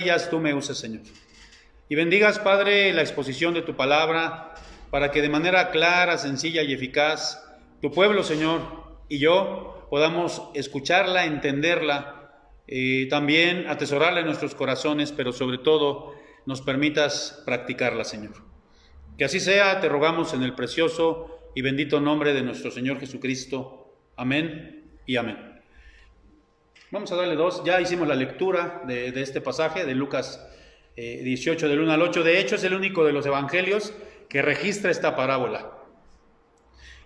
ellas tú me uses, Señor. Y bendigas, Padre, la exposición de tu palabra, para que de manera clara, sencilla y eficaz, tu pueblo, Señor, y yo podamos escucharla, entenderla, también atesorarla en nuestros corazones, pero sobre todo nos permitas practicarla, Señor. Que así sea, te rogamos en el precioso y bendito nombre de nuestro Señor Jesucristo. Amén y amén. Vamos a darle dos. Ya hicimos la lectura de este pasaje de Lucas 18 del 1 al 8. De hecho, es el único de los evangelios que registra esta parábola.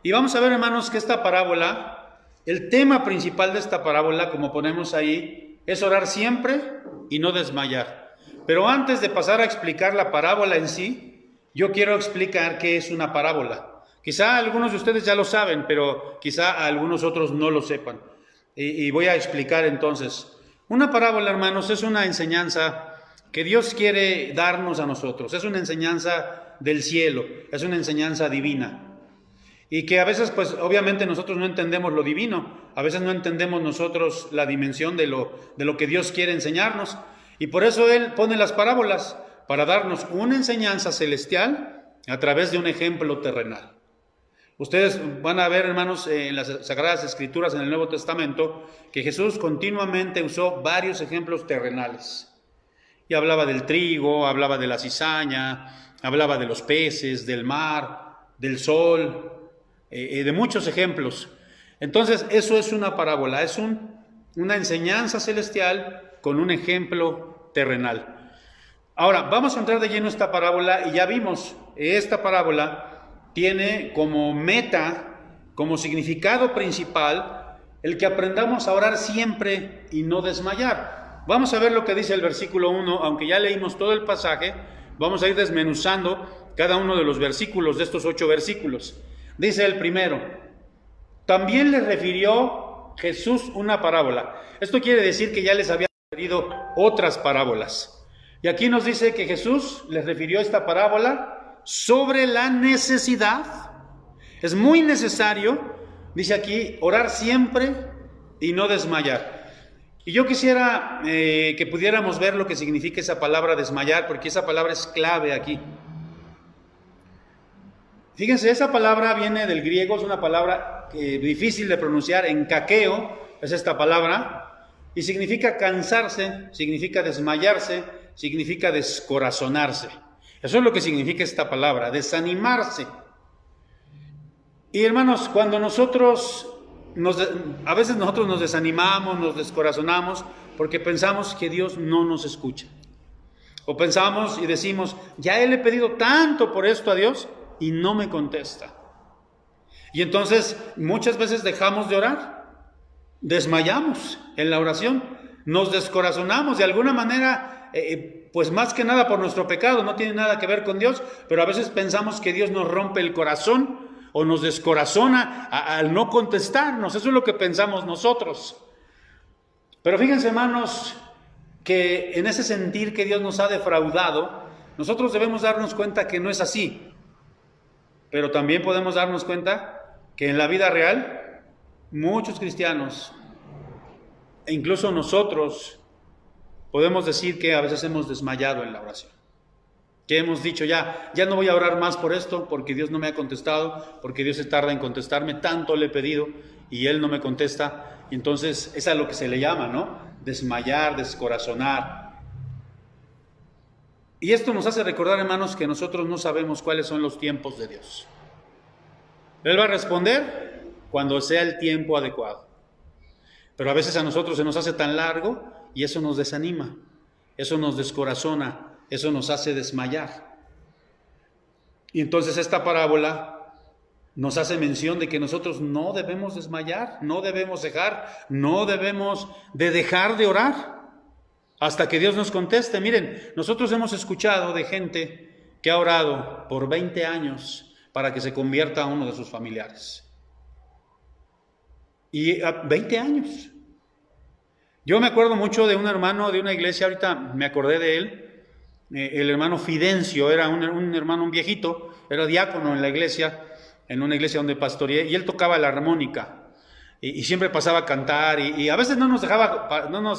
Y vamos a ver, hermanos, que esta parábola, el tema principal de esta parábola, como ponemos ahí, es orar siempre y no desmayar. Pero antes de pasar a explicar la parábola en sí, yo quiero explicar qué es una parábola. Quizá algunos de ustedes ya lo saben, pero quizá algunos otros no lo sepan. Y voy a explicar entonces. Una parábola, hermanos, es una enseñanza que Dios quiere darnos a nosotros. Es una enseñanza del cielo, es una enseñanza divina. Y que a veces, pues, obviamente nosotros no entendemos lo divino. A veces no entendemos nosotros la dimensión de lo que Dios quiere enseñarnos. Y por eso Él pone las parábolas, para darnos una enseñanza celestial a través de un ejemplo terrenal. Ustedes van a ver, hermanos, en las Sagradas Escrituras, en el Nuevo Testamento, que Jesús continuamente usó varios ejemplos terrenales. Y hablaba del trigo, hablaba de la cizaña, hablaba de los peces, del mar, del sol, de muchos ejemplos. Entonces, eso es una parábola, es una enseñanza celestial con un ejemplo terrenal. Ahora, vamos a entrar de lleno a esta parábola y ya vimos, esta parábola tiene como meta, como significado principal, el que aprendamos a orar siempre y no desmayar. Vamos a ver lo que dice el versículo 1, aunque ya leímos todo el pasaje, vamos a ir desmenuzando cada uno de los versículos, de estos 8 versículos. Dice el primero: también les refirió Jesús una parábola. Esto quiere decir que ya les había referido otras parábolas. Y aquí nos dice que Jesús les refirió esta parábola sobre la necesidad. Es muy necesario, dice aquí, orar siempre y no desmayar. Y yo quisiera que pudiéramos ver lo que significa esa palabra desmayar, porque esa palabra es clave aquí. Fíjense, esa palabra viene del griego, es una palabra difícil de pronunciar, encaqueo es esta palabra, y significa cansarse, significa desmayarse, significa descorazonarse. Eso es lo que significa esta palabra, desanimarse. Y hermanos, cuando a veces nosotros nos desanimamos, nos descorazonamos, porque pensamos que Dios no nos escucha. O pensamos y decimos, ya le he pedido tanto por esto a Dios y no me contesta. Y entonces muchas veces dejamos de orar, desmayamos en la oración, nos descorazonamos de alguna manera, pues más que nada por nuestro pecado, no tiene nada que ver con Dios, pero a veces pensamos que Dios nos rompe el corazón o nos descorazona al no contestarnos. Eso es lo que pensamos nosotros. Pero fíjense, hermanos, que en ese sentir que Dios nos ha defraudado, nosotros debemos darnos cuenta que no es así. Pero también podemos darnos cuenta que en la vida real, muchos cristianos, e incluso nosotros, podemos decir que a veces hemos desmayado en la oración. Que hemos dicho, ya no voy a orar más por esto, porque Dios no me ha contestado, porque Dios se tarda en contestarme, tanto le he pedido y Él no me contesta. Y entonces es a lo que se le llama, ¿no? Desmayar, descorazonar. Y esto nos hace recordar, hermanos, que nosotros no sabemos cuáles son los tiempos de Dios. Él va a responder cuando sea el tiempo adecuado. Pero a veces a nosotros se nos hace tan largo y eso nos desanima, eso nos descorazona, eso nos hace desmayar. Y entonces esta parábola nos hace mención de que nosotros no debemos desmayar, no debemos dejar de orar hasta que Dios nos conteste. Miren, nosotros hemos escuchado de gente que ha orado por 20 años para que se convierta a uno de sus familiares. Y 20 años. Yo me acuerdo mucho de un hermano de una iglesia, ahorita me acordé de él, el hermano Fidencio, era un hermano, un viejito, era diácono en la iglesia, en una iglesia donde pastoreé, y él tocaba la armónica, y siempre pasaba a cantar, y a veces no nos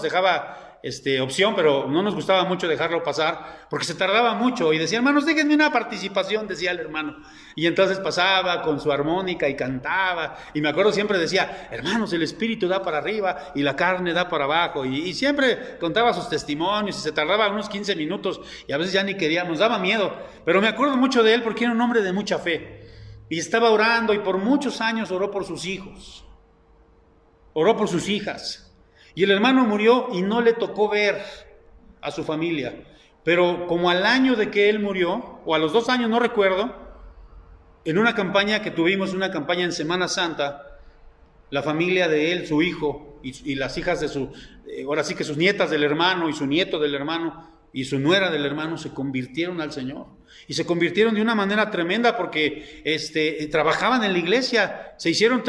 dejaba opción, pero no nos gustaba mucho dejarlo pasar porque se tardaba mucho y decía, hermanos, déjenme una participación, decía el hermano. Y entonces pasaba con su armónica y cantaba, y me acuerdo siempre decía, hermanos, el espíritu da para arriba y la carne da para abajo, y siempre contaba sus testimonios y se tardaba unos 15 minutos y a veces ya ni queríamos, nos daba miedo, pero me acuerdo mucho de él porque era un hombre de mucha fe y estaba orando, y por muchos años oró por sus hijos, oró por sus hijas. Y el hermano murió y no le tocó ver a su familia. Pero como al año de que él murió, o a los 2 años, no recuerdo, en una campaña que tuvimos, una campaña en Semana Santa, la familia de él, su hijo y las hijas de ahora sí que sus nietas del hermano y su nieto del hermano y su nuera del hermano se convirtieron al Señor. Y se convirtieron de una manera tremenda porque trabajaban en la iglesia, se hicieron,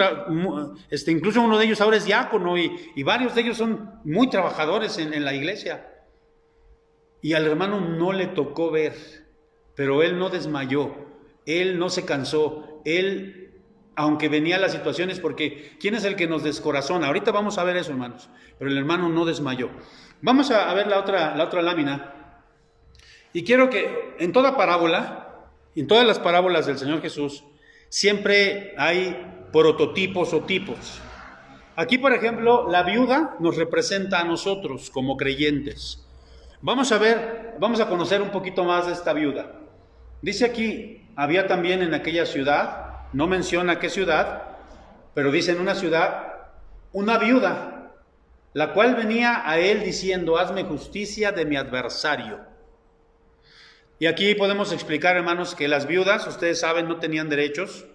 incluso uno de ellos ahora es diácono y varios de ellos son muy trabajadores en la iglesia. Y al hermano no le tocó ver, pero él no desmayó, él no se cansó, él, aunque venía las situaciones, porque ¿quién es el que nos descorazona? Ahorita vamos a ver eso, hermanos, pero el hermano no desmayó. Vamos a ver la otra lámina. Y quiero que en toda parábola, en todas las parábolas del Señor Jesús, siempre hay prototipos o tipos. Aquí, por ejemplo, la viuda nos representa a nosotros como creyentes. Vamos a conocer un poquito más de esta viuda. Dice aquí, había también en aquella ciudad, no menciona qué ciudad, pero dice en una ciudad, una viuda, la cual venía a él diciendo, hazme justicia de mi adversario. Y aquí podemos explicar, hermanos, que las viudas, ustedes saben, no tenían derechos.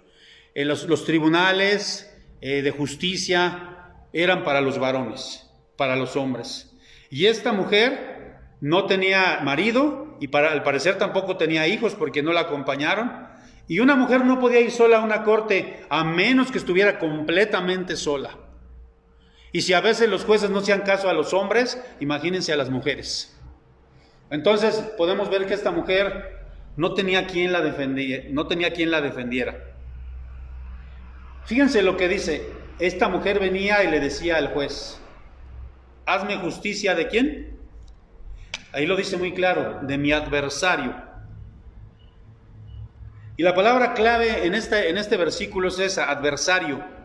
Los tribunales de justicia eran para los varones, para los hombres. Y esta mujer no tenía marido y al parecer tampoco tenía hijos porque no la acompañaron. Y una mujer no podía ir sola a una corte a menos que estuviera completamente sola. Y si a veces los jueces no hacían caso a los hombres, imagínense a las mujeres. Entonces podemos ver que esta mujer no tenía quien la defendiera. Fíjense lo que dice, esta mujer venía y le decía al juez, hazme justicia ¿de quién? Ahí lo dice muy claro, de mi adversario. Y la palabra clave en este versículo es esa, adversario.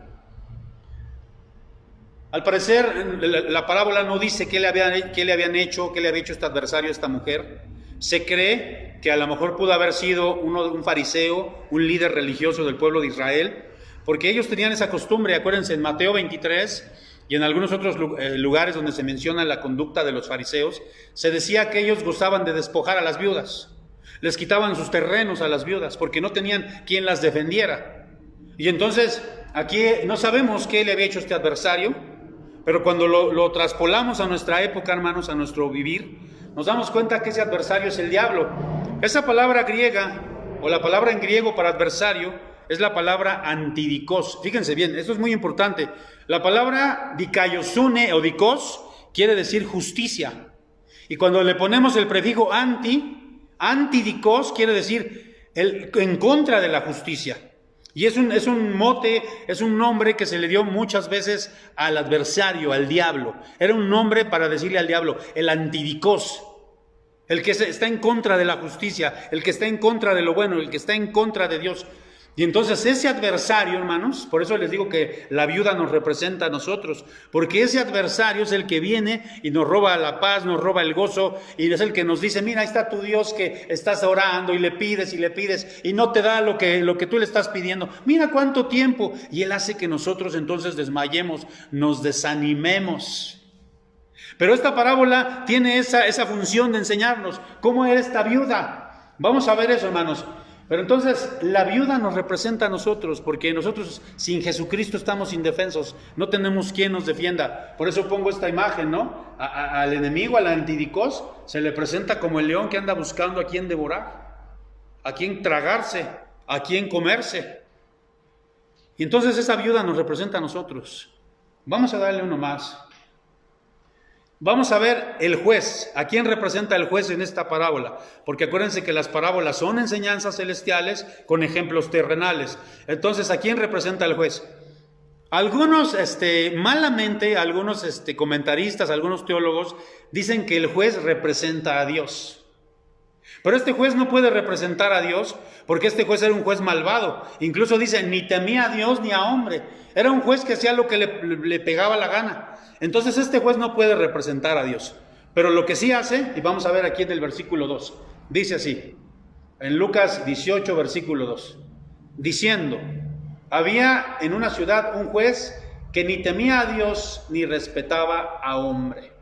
Al parecer, la parábola no dice qué le había hecho este adversario a esta mujer. Se cree que a lo mejor pudo haber sido un fariseo, un líder religioso del pueblo de Israel, porque ellos tenían esa costumbre. Acuérdense, en Mateo 23 y en algunos otros lugares donde se menciona la conducta de los fariseos, se decía que ellos gozaban de despojar a las viudas. Les quitaban sus terrenos a las viudas porque no tenían quien las defendiera. Y entonces, aquí no sabemos qué le había hecho este adversario, pero cuando lo traspolamos a nuestra época, hermanos, a nuestro vivir, nos damos cuenta que ese adversario es el diablo. Esa palabra griega, o la palabra en griego para adversario, es la palabra antidikos. Fíjense bien, esto es muy importante. La palabra dikaiosune o dikos quiere decir justicia. Y cuando le ponemos el prefijo antidikos quiere decir en contra de la justicia. Y es un mote, es un nombre que se le dio muchas veces al adversario, al diablo. Era un nombre para decirle al diablo, el antidikos, el que está en contra de la justicia, el que está en contra de lo bueno, el que está en contra de Dios. Y entonces ese adversario, hermanos, por eso les digo que la viuda nos representa a nosotros, porque ese adversario es el que viene y nos roba la paz, nos roba el gozo, y es el que nos dice, mira, ahí está tu Dios que estás orando y le pides y no te da lo que tú le estás pidiendo. Mira cuánto tiempo. Y Él hace que nosotros entonces desmayemos, nos desanimemos. Pero esta parábola tiene esa función de enseñarnos cómo era esta viuda. Vamos a ver eso, hermanos. Pero entonces la viuda nos representa a nosotros, porque nosotros sin Jesucristo estamos indefensos, no tenemos quien nos defienda. Por eso pongo esta imagen, ¿no? Al enemigo, al antidikos, se le presenta como el león que anda buscando a quien devorar, a quien tragarse, a quien comerse. Y entonces esa viuda nos representa a nosotros. Vamos a darle uno más. Vamos a ver el juez. ¿A quién representa el juez en esta parábola? Porque acuérdense que las parábolas son enseñanzas celestiales con ejemplos terrenales. Entonces, ¿a quién representa el juez? Algunos, malamente, algunos comentaristas, algunos teólogos dicen que el juez representa a Dios. Pero este juez no puede representar a Dios porque este juez era un juez malvado. Incluso dice, ni temía a Dios ni a hombre. Era un juez que hacía lo que le pegaba la gana. Entonces este juez no puede representar a Dios. Pero lo que sí hace, y vamos a ver aquí en el versículo 2, dice así, en Lucas 18, versículo 2, diciendo, había en una ciudad un juez que ni temía a Dios ni respetaba a hombre.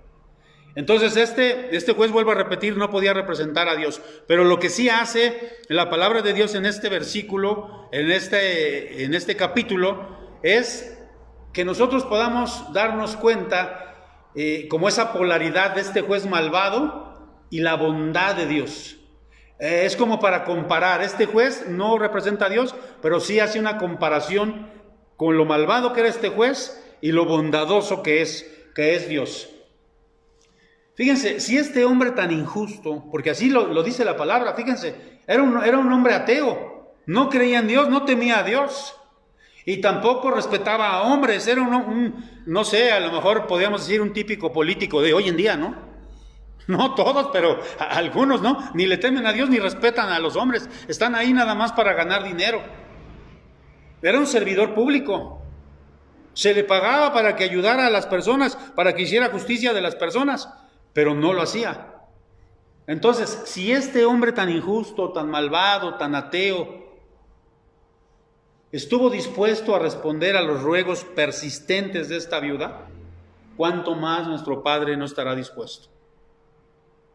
Entonces este juez, vuelvo a repetir, no podía representar a Dios, pero lo que sí hace la palabra de Dios en este versículo, en este capítulo, es que nosotros podamos darnos cuenta como esa polaridad de este juez malvado y la bondad de Dios. Es como para comparar, este juez no representa a Dios, pero sí hace una comparación con lo malvado que era este juez y lo bondadoso que es Dios. Fíjense, si este hombre tan injusto, porque así lo dice la palabra, fíjense, era un hombre ateo, no creía en Dios, no temía a Dios, y tampoco respetaba a hombres, era no sé, a lo mejor podríamos decir un típico político de hoy en día, ¿no? No todos, pero algunos, ¿no? Ni le temen a Dios ni respetan a los hombres, están ahí nada más para ganar dinero. Era un servidor público, se le pagaba para que ayudara a las personas, para que hiciera justicia de las personas, pero no lo hacía. Entonces, si este hombre tan injusto, tan malvado, tan ateo, estuvo dispuesto a responder a los ruegos persistentes de esta viuda, ¿cuánto más nuestro Padre no estará dispuesto?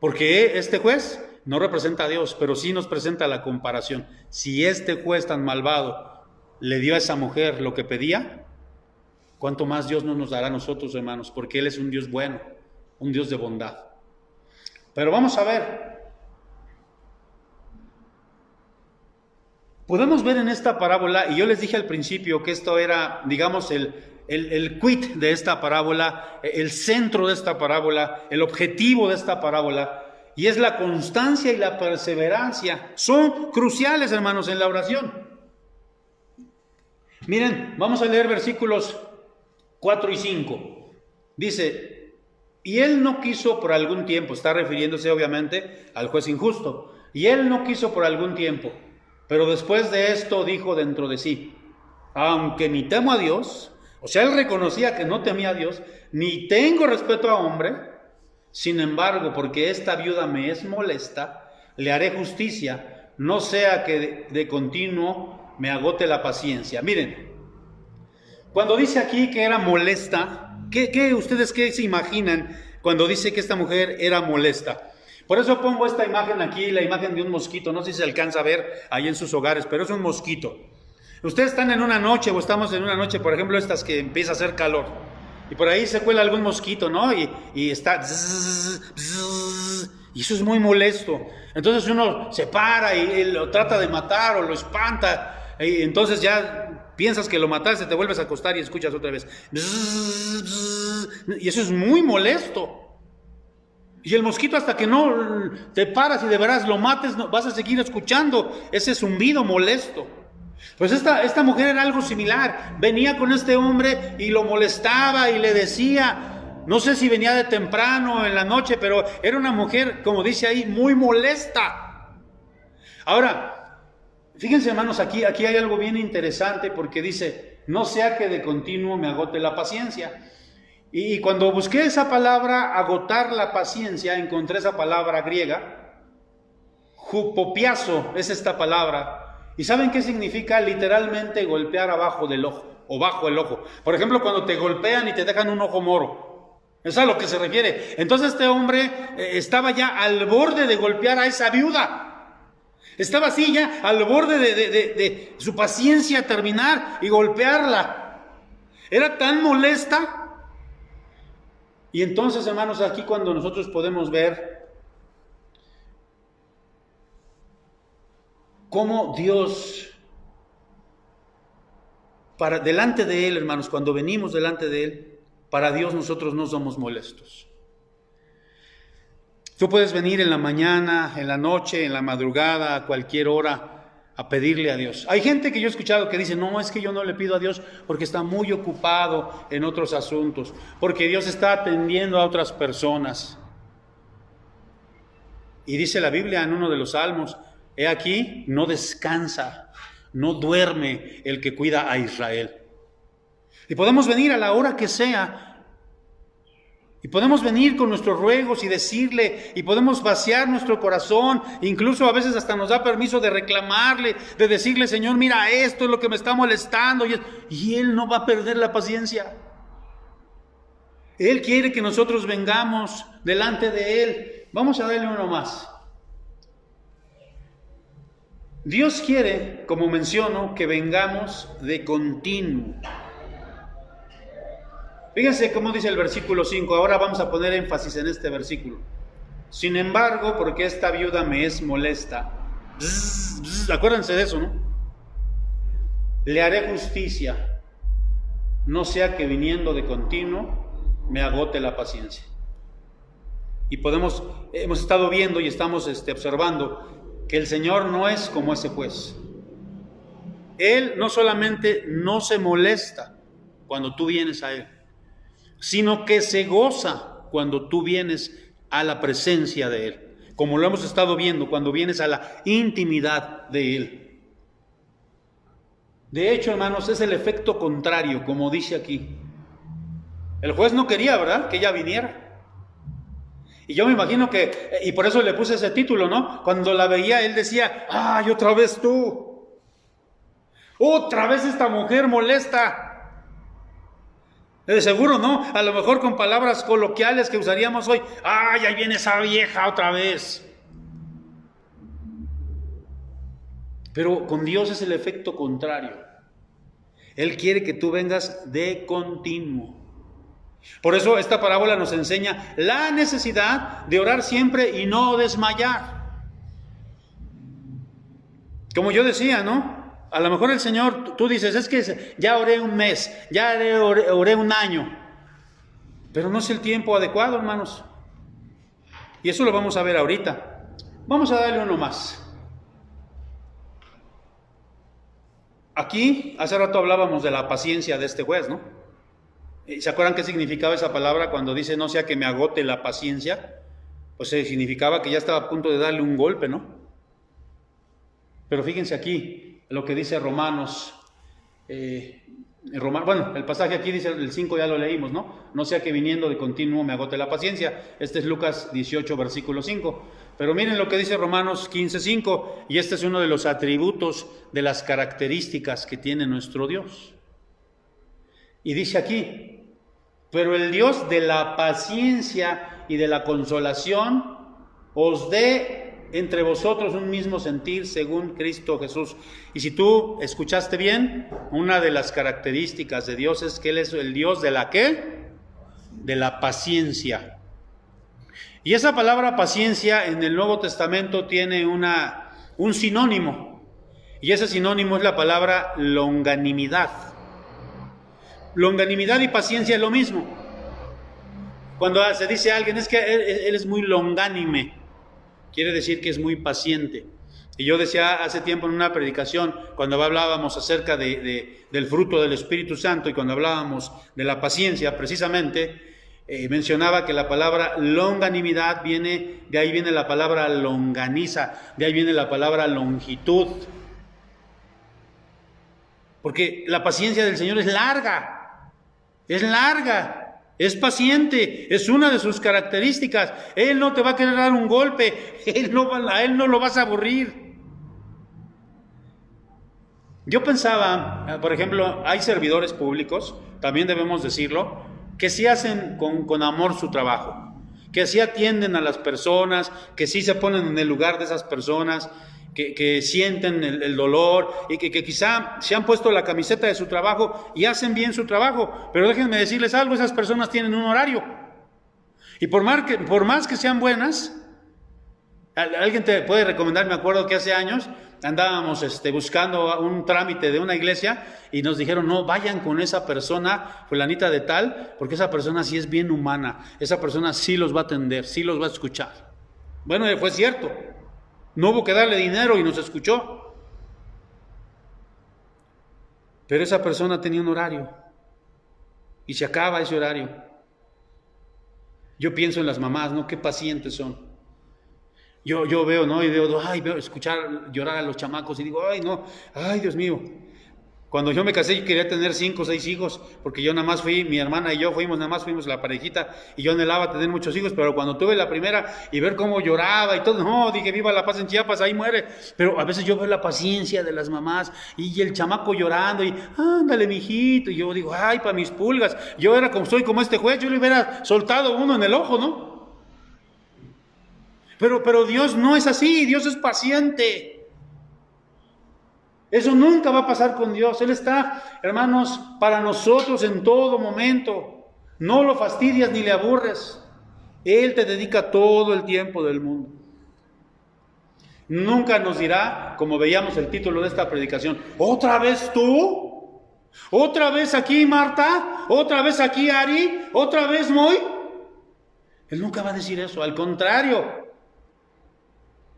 Porque este juez no representa a Dios, pero sí nos presenta la comparación. Si este juez tan malvado le dio a esa mujer lo que pedía, ¿cuánto más Dios no nos dará a nosotros, hermanos? Porque Él es un Dios bueno, un Dios de bondad. Pero vamos a ver. Podemos ver en esta parábola, y yo les dije al principio que esto era, digamos, el quid de esta parábola, el centro de esta parábola, el objetivo de esta parábola, y es la constancia y la perseverancia. Son cruciales, hermanos, en la oración. Miren, vamos a leer versículos 4 y 5. Dice, y él no quiso por algún tiempo, está refiriéndose obviamente al juez injusto, y él no quiso por algún tiempo, pero después de esto dijo dentro de sí, aunque ni temo a Dios, o sea, él reconocía que no temía a Dios, ni tengo respeto a hombre, sin embargo, porque esta viuda me es molesta, le haré justicia, no sea que de continuo me agote la paciencia. Miren, cuando dice aquí que era molesta, ¿ustedes qué se imaginan cuando dice que esta mujer era molesta? Por eso pongo esta imagen aquí, la imagen de un mosquito, no sé si se alcanza a ver ahí en sus hogares, pero es un mosquito. Ustedes están en una noche o estamos en una noche, por ejemplo, estas que empieza a hacer calor, y por ahí se cuela algún mosquito, ¿no? Y está... y eso es muy molesto. Entonces uno se para y lo trata de matar o lo espanta, y entonces ya piensas que lo mataste, te vuelves a acostar y escuchas otra vez. Y eso es muy molesto. Y el mosquito, hasta que no te paras y de veras lo mates, vas a seguir escuchando ese zumbido molesto. Pues esta mujer era algo similar. Venía con este hombre y lo molestaba y le decía, no sé si venía de temprano o en la noche, pero era una mujer, como dice ahí, muy molesta. Ahora, fíjense, hermanos, aquí hay algo bien interesante, porque dice, no sea que de continuo me agote la paciencia. Y cuando busqué esa palabra, agotar la paciencia, encontré esa palabra griega, hupopiazo es esta palabra. ¿Y saben qué significa? Literalmente golpear abajo del ojo, o bajo el ojo. Por ejemplo, cuando te golpean y te dejan un ojo moro. Eso es a lo que se refiere. Entonces este hombre estaba ya al borde de golpear a esa viuda. Estaba así ya al borde de su paciencia terminar y golpearla. Era tan molesta. Y entonces, hermanos, aquí cuando nosotros podemos ver cómo Dios, delante de Él, hermanos, cuando venimos delante de Él, para Dios nosotros no somos molestos. Tú puedes venir en la mañana, en la noche, en la madrugada, a cualquier hora, a pedirle a Dios. Hay gente que yo he escuchado que dice, no, es que yo no le pido a Dios porque está muy ocupado en otros asuntos, porque Dios está atendiendo a otras personas. Y dice la Biblia en uno de los salmos, he aquí, no descansa, no duerme el que cuida a Israel. Y podemos venir a la hora que sea, y podemos venir con nuestros ruegos y decirle, y podemos vaciar nuestro corazón, incluso a veces hasta nos da permiso de reclamarle, de decirle, Señor, mira, esto es lo que me está molestando, y Él no va a perder la paciencia. Él quiere que nosotros vengamos delante de Él. Vamos a darle uno más. Dios quiere, como menciono, que vengamos de continuo. Fíjense cómo dice el versículo 5, ahora vamos a poner énfasis en este versículo. Sin embargo, porque esta viuda me es molesta, acuérdense de eso, ¿no? Le haré justicia, no sea que viniendo de continuo me agote la paciencia. Y hemos estado viendo y estamos observando que el Señor no es como ese juez. Él no solamente no se molesta cuando tú vienes a Él, sino que se goza cuando tú vienes a la presencia de Él, como lo hemos estado viendo, cuando vienes a la intimidad de Él. De hecho, hermanos, es el efecto contrario, como dice aquí. El juez no quería, ¿verdad?, que ella viniera. Y yo me imagino que, y por eso le puse ese título, ¿no? Cuando la veía, él decía, ¡ay, otra vez tú! ¡Otra vez esta mujer molesta! De seguro, ¿no? A lo mejor con palabras coloquiales que usaríamos hoy. ¡Ay, ahí viene esa vieja otra vez! Pero con Dios es el efecto contrario. Él quiere que tú vengas de continuo. Por eso esta parábola nos enseña la necesidad de orar siempre y no desmayar. Como yo decía, ¿no? A lo mejor el Señor, tú dices, es que ya oré un mes, ya oré un año, pero no es el tiempo adecuado, hermanos. Y eso lo vamos a ver ahorita. Vamos a darle uno más. Aquí, hace rato hablábamos de la paciencia de este juez, ¿no? ¿Se acuerdan qué significaba esa palabra cuando dice, no sea que me agote la paciencia? Pues significaba que ya estaba a punto de darle un golpe, ¿no? Pero fíjense aquí lo que dice Romanos, bueno, el pasaje aquí dice, el 5 ya lo leímos, ¿no? No sea que viniendo de continuo me agote la paciencia. Este es Lucas 18, versículo 5. Pero miren lo que dice Romanos 15, 5, y este es uno de los atributos, de las características que tiene nuestro Dios. Y dice aquí, pero el Dios de la paciencia y de la consolación os dé entre vosotros un mismo sentir según Cristo Jesús. Y si tú escuchaste bien, una de las características de Dios es que Él es el Dios de la ¿qué? De la paciencia. Y esa palabra paciencia en el Nuevo Testamento tiene un sinónimo. Y ese sinónimo es la palabra longanimidad. Longanimidad y paciencia es lo mismo. Cuando se dice a alguien, es que él es muy longánime, quiere decir que es muy paciente. Y yo decía hace tiempo en una predicación, cuando hablábamos acerca del fruto del Espíritu Santo y cuando hablábamos de la paciencia, precisamente, mencionaba que la palabra longanimidad de ahí viene la palabra longaniza, de ahí viene la palabra longitud. Porque la paciencia del Señor es larga, es paciente, es una de sus características. Él no te va a querer dar un golpe, a Él no lo vas a aburrir. Yo pensaba, por ejemplo, hay servidores públicos, también debemos decirlo, que sí hacen con amor su trabajo, que sí atienden a las personas, que sí se ponen en el lugar de esas personas, que sienten el dolor y que quizá se han puesto la camiseta de su trabajo y hacen bien su trabajo. Pero déjenme decirles algo, esas personas tienen un horario. Y por más que sean buenas, alguien te puede recomendar, me acuerdo que hace años andábamos buscando un trámite de una iglesia y nos dijeron, no, vayan con esa persona, fulanita de tal, porque esa persona sí es bien humana, esa persona sí los va a atender, sí los va a escuchar. Bueno, fue cierto. No hubo que darle dinero y nos escuchó. Pero esa persona tenía un horario y se acaba ese horario. Yo pienso en las mamás, ¿no? Qué pacientes son. Yo veo, ¿no? Y veo escuchar llorar a los chamacos y digo, ay, no, ay, Dios mío. Cuando yo me casé, yo quería tener 5 o 6 hijos, porque yo nada más mi hermana y yo fuimos la parejita, y yo anhelaba tener muchos hijos, pero cuando tuve la primera y ver cómo lloraba y todo, no, dije, viva la paz en Chiapas, ahí muere. Pero a veces yo veo la paciencia de las mamás, y el chamaco llorando, y ándale, mijito, y yo digo, ay, para mis pulgas, soy como este juez, yo le hubiera soltado uno en el ojo, ¿no? Pero Dios no es así, Dios es paciente. Eso nunca va a pasar con Dios. Él está, hermanos, para nosotros en todo momento. No lo fastidias ni le aburres. Él te dedica todo el tiempo del mundo. Nunca nos dirá, como veíamos el título de esta predicación, ¿otra vez tú? ¿Otra vez aquí, Marta? ¿Otra vez aquí, Ari? ¿Otra vez, Moy? Él nunca va a decir eso, al contrario.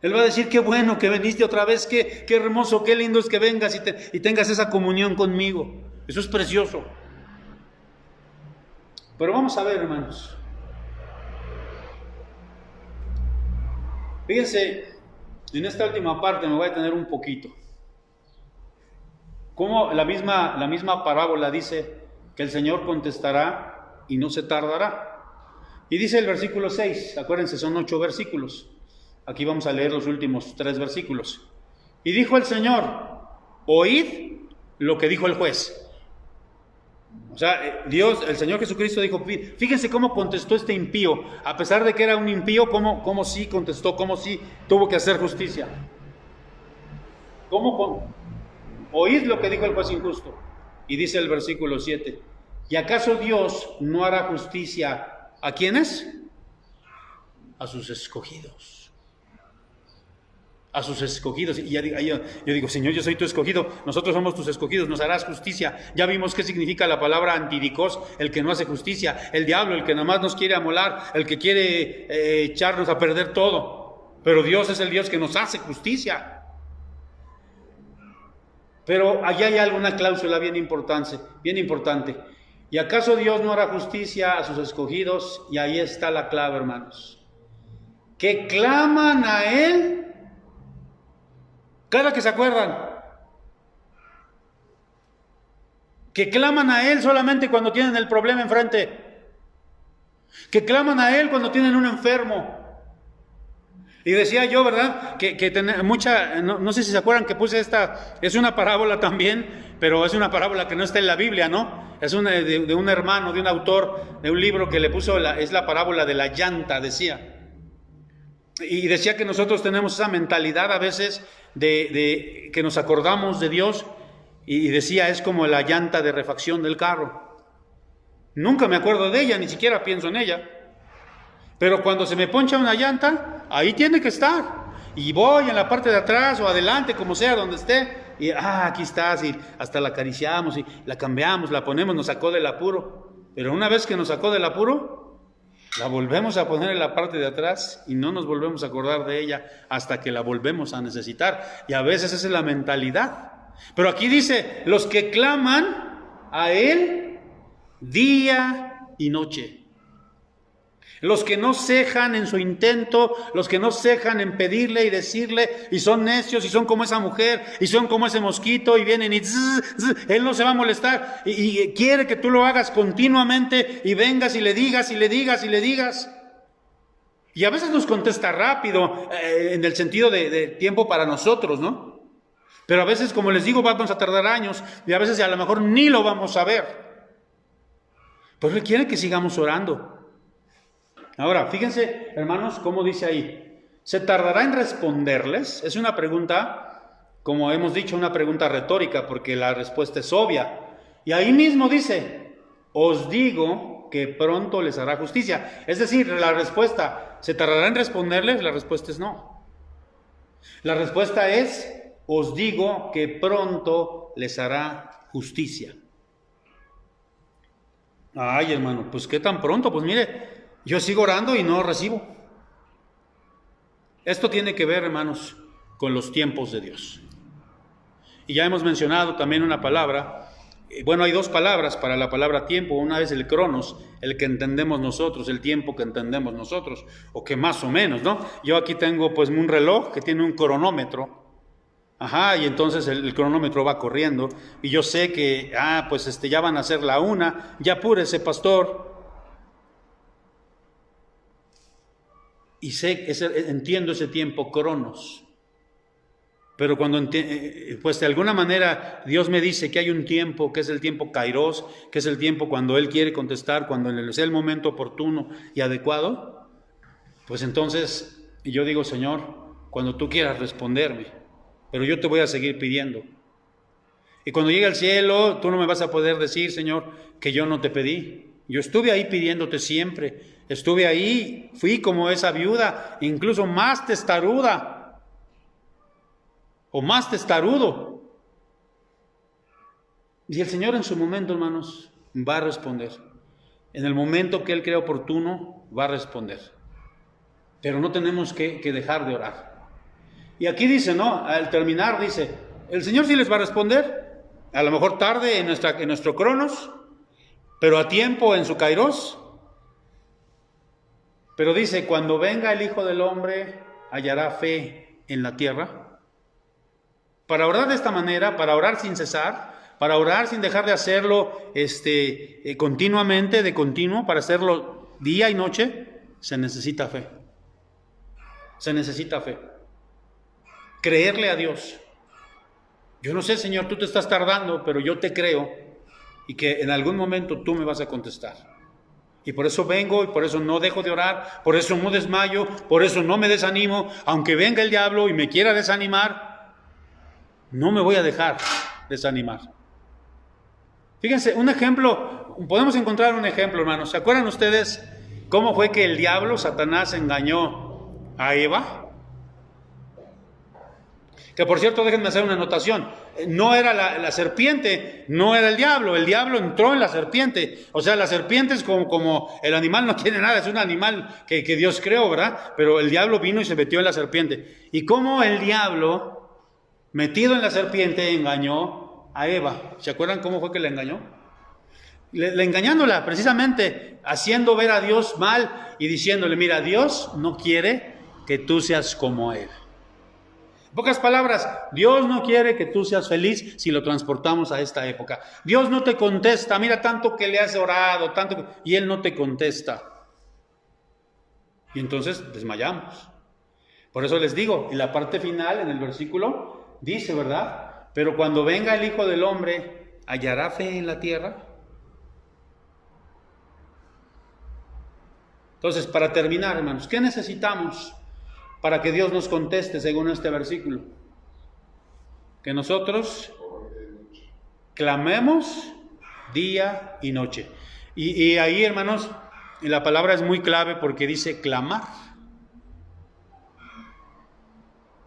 Él va a decir, qué bueno que viniste otra vez, qué hermoso, qué lindo es que vengas y tengas esa comunión conmigo. Eso es precioso. Pero vamos a ver, hermanos. Fíjense, en esta última parte me voy a detener un poquito. Como la misma parábola dice que el Señor contestará y no se tardará. Y dice el versículo 6, acuérdense, son 8 versículos. Aquí vamos a leer los últimos 3 versículos. Y dijo el Señor, oíd lo que dijo el juez. O sea, el Señor Jesucristo dijo, fíjense cómo contestó este impío. A pesar de que era un impío, cómo sí contestó, cómo sí tuvo que hacer justicia. Oíd lo que dijo el juez injusto. Y dice el versículo 7, ¿y acaso Dios no hará justicia a quiénes? A sus escogidos. A sus escogidos. Y yo digo, Señor, yo soy tu escogido, nosotros somos tus escogidos, nos harás justicia. Ya vimos qué significa la palabra antidicos, el que no hace justicia, el diablo, el que nada más nos quiere amolar, el que quiere echarnos a perder todo. Pero Dios es el Dios que nos hace justicia. Pero allá hay alguna cláusula bien importante. ¿Y acaso Dios no hará justicia a sus escogidos? Y ahí está la clave, hermanos. Que claman a Él cada que se acuerdan. Que claman a Él solamente cuando tienen el problema enfrente. Que claman a Él cuando tienen un enfermo. Y decía yo, ¿verdad? Que no sé si se acuerdan que puse esta, es una parábola también, pero es una parábola que no está en la Biblia, ¿no? Es de un hermano, de un autor, de un libro que le puso, es la parábola de la llanta, decía. Y decía que nosotros tenemos esa mentalidad a veces de que nos acordamos de Dios, y decía, es como la llanta de refacción del carro. Nunca me acuerdo de ella, ni siquiera pienso en ella. Pero cuando se me poncha una llanta, ahí tiene que estar. Y voy en la parte de atrás o adelante, como sea, donde esté, y aquí estás, y hasta la acariciamos y la cambiamos, la ponemos, nos sacó del apuro. Pero una vez que nos sacó del apuro, la volvemos a poner en la parte de atrás y no nos volvemos a acordar de ella hasta que la volvemos a necesitar. Y a veces esa es la mentalidad. Pero aquí dice, los que claman a Él día y noche. Los que no cejan en su intento, los que no cejan en pedirle y decirle, y son necios, y son como esa mujer, y son como ese mosquito, y vienen y Él no se va a molestar, y quiere que tú lo hagas continuamente, y vengas y le digas, y le digas, y le digas. Y a veces nos contesta rápido, en el sentido de tiempo para nosotros, ¿no? Pero a veces, como les digo, vamos a tardar años, y a veces a lo mejor ni lo vamos a ver. Pero Él quiere que sigamos orando. Ahora, fíjense, hermanos, cómo dice ahí. ¿Se tardará en responderles? Es una pregunta, como hemos dicho, una pregunta retórica, porque la respuesta es obvia. Y ahí mismo dice, os digo que pronto les hará justicia. Es decir, la respuesta, ¿se tardará en responderles? La respuesta es no. La respuesta es, os digo que pronto les hará justicia. Ay, hermano, pues ¿qué tan pronto? Pues mire, yo sigo orando y no recibo. Esto tiene que ver, hermanos, con los tiempos de Dios. Y ya hemos mencionado también una palabra Bueno, hay dos palabras para la palabra tiempo. Una es el cronos, el que entendemos nosotros, el tiempo que entendemos nosotros, o que más o menos, ¿no? Yo aquí tengo pues un reloj que tiene un cronómetro. Ajá, y entonces el cronómetro va corriendo, y yo sé que, pues ya van a ser la 1, ya apúrese, pastor. Y entiendo ese tiempo cronos. Pero cuando, pues de alguna manera Dios me dice que hay un tiempo, que es el tiempo kairos, que es el tiempo cuando Él quiere contestar, cuando sea el momento oportuno y adecuado, pues entonces yo digo, Señor, cuando tú quieras responderme, pero yo te voy a seguir pidiendo. Y cuando llegue al cielo, tú no me vas a poder decir, Señor, que yo no te pedí. Yo estuve ahí pidiéndote siempre, estuve ahí, fui como esa viuda, incluso más testaruda, o más testarudo. Y el Señor en su momento, hermanos, va a responder. En el momento que Él crea oportuno, va a responder. Pero no tenemos que dejar de orar. Y aquí dice, ¿no? Al terminar dice, el Señor sí les va a responder, a lo mejor tarde en nuestro cronos, pero a tiempo en su kairos. Pero dice, cuando venga el Hijo del Hombre, hallará fe en la tierra. Para orar de esta manera, para orar sin cesar, para orar sin dejar de hacerlo continuamente, de continuo, para hacerlo día y noche, se necesita fe. Se necesita fe. Creerle a Dios. Yo no sé, Señor, tú te estás tardando, pero yo te creo y que en algún momento tú me vas a contestar. Y por eso vengo, y por eso no dejo de orar, por eso no desmayo, por eso no me desanimo, aunque venga el diablo y me quiera desanimar. No me voy a dejar desanimar. Fíjense, un ejemplo, podemos encontrar un ejemplo, hermanos. ¿Se acuerdan ustedes cómo fue que el diablo, Satanás, engañó a Eva? Que por cierto, déjenme hacer una anotación. No era la serpiente, no era el diablo entró en la serpiente. O sea, la serpiente es como el animal no tiene nada, es un animal que Dios creó, ¿verdad? Pero el diablo vino y se metió en la serpiente. ¿Y cómo el diablo, metido en la serpiente, engañó a Eva? ¿Se acuerdan cómo fue que la engañó? Engañándola, precisamente, haciendo ver a Dios mal y diciéndole, mira, Dios no quiere que tú seas como Él. En pocas palabras, Dios no quiere que tú seas feliz si lo transportamos a esta época. Dios no te contesta, mira tanto que le has orado, y Él no te contesta. Y entonces desmayamos. Por eso les digo, en la parte final, en el versículo, dice, ¿verdad? Pero cuando venga el Hijo del Hombre, ¿hallará fe en la tierra? Entonces, para terminar, hermanos, ¿qué necesitamos para que Dios nos conteste según este versículo? Que nosotros clamemos día y noche. Y ahí, hermanos, la palabra es muy clave porque dice clamar.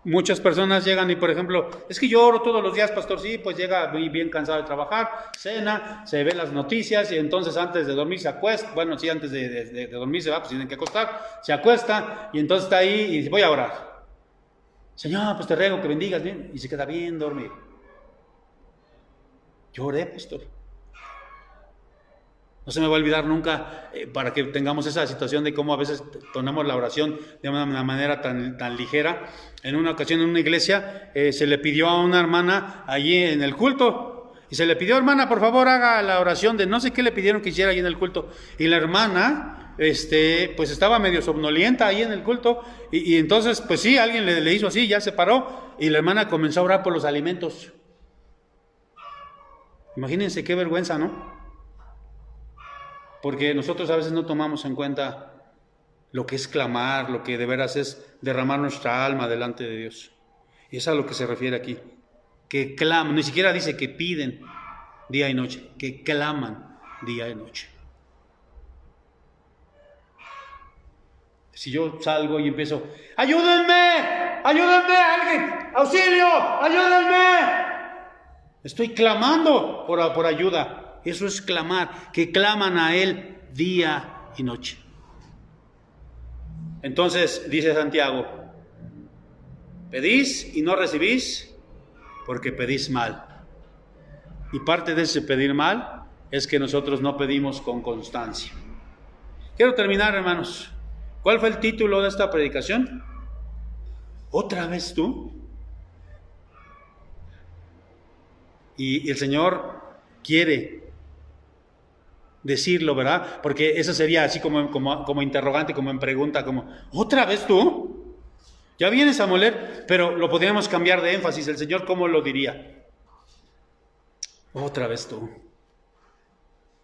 Muchas personas llegan y, por ejemplo, es que yo oro todos los días, pastor. Sí, pues llega muy bien cansado de trabajar, cena, se ve las noticias y entonces antes de dormir se acuesta. Bueno, sí, antes de dormir se va, pues tienen que acostar. Se acuesta y entonces está ahí y dice, voy a orar. Señor, pues te ruego que bendigas bien. Y se queda bien dormido. Yo oré, pastor. No se me va a olvidar nunca, para que tengamos esa situación de cómo a veces tomamos la oración de una manera tan ligera. En una ocasión en una iglesia se le pidió a una hermana allí en el culto, y se le pidió, hermana, por favor haga la oración de no sé qué le pidieron que hiciera allí en el culto. Y la hermana pues estaba medio somnolienta ahí en el culto, y entonces pues sí, alguien le hizo así, ya se paró, y la hermana comenzó a orar por los alimentos. Imagínense qué vergüenza, ¿no? Porque nosotros a veces no tomamos en cuenta lo que es clamar, lo que de veras es derramar nuestra alma delante de Dios. Y es a lo que se refiere aquí. Que claman, ni siquiera dice que piden día y noche, que claman día y noche. Si yo salgo y empiezo, ¡ayúdenme! ¡Ayúdenme! ¡Alguien! ¡Auxilio! ¡Ayúdenme! Estoy clamando por ayuda. Eso es clamar, que claman a Él día y noche. Entonces, dice Santiago, pedís y no recibís porque pedís mal, Y parte de ese pedir mal es que nosotros no pedimos con constancia. Quiero terminar, hermanos. ¿Cuál fue el título de esta predicación? ¿Otra vez tú? Y el Señor quiere decirlo, ¿verdad? Porque eso sería así como interrogante, como en pregunta, como, ¿otra vez tú? Ya vienes a moler, pero lo podríamos cambiar de énfasis. El Señor, ¿cómo lo diría? Otra vez tú.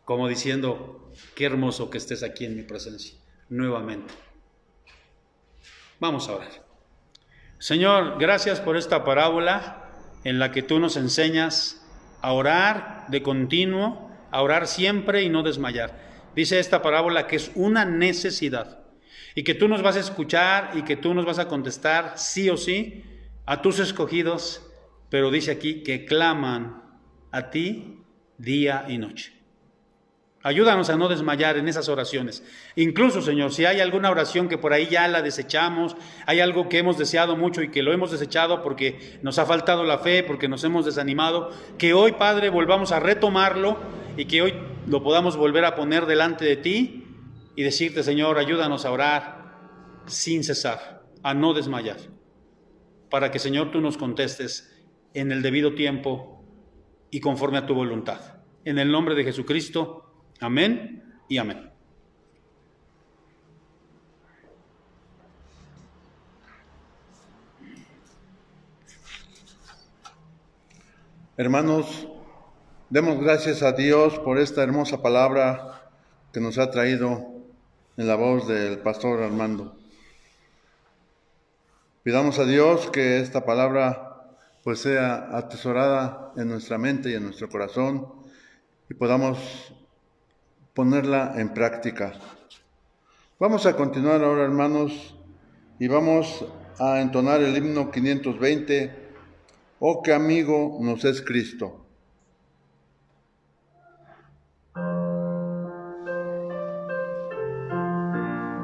Como diciendo, qué hermoso que estés aquí en mi presencia, nuevamente. Vamos a orar. Señor, gracias por esta parábola en la que tú nos enseñas a orar de continuo, a orar siempre y no desmayar. Dice esta parábola que es una necesidad y que tú nos vas a escuchar y que tú nos vas a contestar sí o sí a tus escogidos, pero dice aquí que claman a ti día y noche. Ayúdanos a no desmayar en esas oraciones. Incluso, Señor, si hay alguna oración que por ahí ya la desechamos, hay algo que hemos deseado mucho y que lo hemos desechado porque nos ha faltado la fe, porque nos hemos desanimado, que hoy, Padre, volvamos a retomarlo y que hoy lo podamos volver a poner delante de ti y decirte, Señor, ayúdanos a orar sin cesar, a no desmayar, para que, Señor, tú nos contestes en el debido tiempo y conforme a tu voluntad. En el nombre de Jesucristo. Amén y amén. Hermanos, demos gracias a Dios por esta hermosa palabra que nos ha traído en la voz del pastor Armando. Pidamos a Dios que esta palabra pues sea atesorada en nuestra mente y en nuestro corazón y podamos ponerla en práctica. Vamos a continuar ahora, hermanos, y vamos a entonar el himno 520, Oh, qué amigo nos es Cristo.